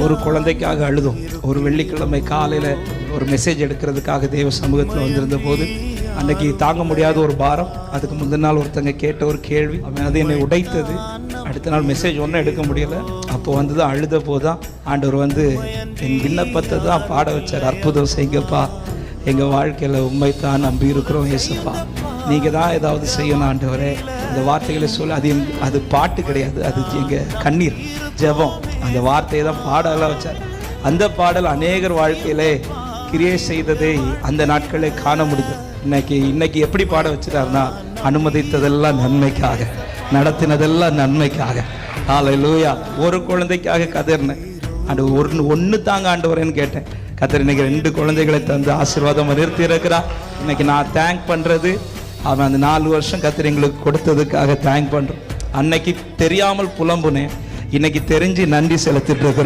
ஒரு குழந்தைக்காக அழுதும். ஒரு வெள்ளிக்கிழமை காலையில் ஒரு மெசேஜ் எடுக்கிறதுக்காக தேவ சமூகத்தில் வந்திருந்த போது அன்னைக்கு தாங்க முடியாத ஒரு பாரம். அதுக்கு முந்தின நாள் ஒருத்தங்க கேட்ட ஒரு கேள்வி, அவன் அது என்னை உடைத்தது. அடுத்த நாள் மெசேஜ் ஒன்றும் எடுக்க முடியலை. அப்போ வந்து அழுத போதான் ஆண்டவர் வந்து என் விண்ணப்பத்தை தான் பாட வச்சார். அற்புதம் செய்யுங்கப்பா, எங்கள் வாழ்க்கையில் உண்மைத்தான் நம்பி இருக்கிறோம் ஏசப்பா, நீங்கள் தான் ஏதாவது செய்யணும் ஆண்டவரே. அந்த வார்த்தைகளை சொல்ல அது பாட்டு கிடையாது, அது எங்கள் கண்ணீர் ஜெபம். அந்த வார்த்தையை தான் பாடலாம் வச்சார். அந்த பாடல் அநேகர் வாழ்க்கையிலே கிரியை செய்ததை அந்த நாட்களே காண முடியும். இன்னைக்கு எப்படி பாட வச்சுட்டாருன்னா, அனுமதித்ததெல்லாம் நன்மைக்காக, நடத்தினதெல்லாம் நன்மைக்காக. ஹல்லேலூயா. ஒரு குழந்தைக்காக கதறினேன், ஒன்று தாங்க ஆண்டவரேன்னு கேட்டேன். கத்தர் இன்னைக்கு 2 குழந்தைகளை தந்து ஆசீர்வாதம் நிறுத்தி இருக்கிறா. இன்னைக்கு நான் தேங்க் பண்ணுறது, அவன் அந்த 4 வருஷம் கத்தர் எங்களுக்கு கொடுத்ததுக்காக தேங்க் பண்ணுறோம். அன்னைக்கு தெரியாமல் புலம்புனேன், இன்னைக்கு தெரிஞ்சு நன்றி செலுத்திட்டு இருக்கிறோம்.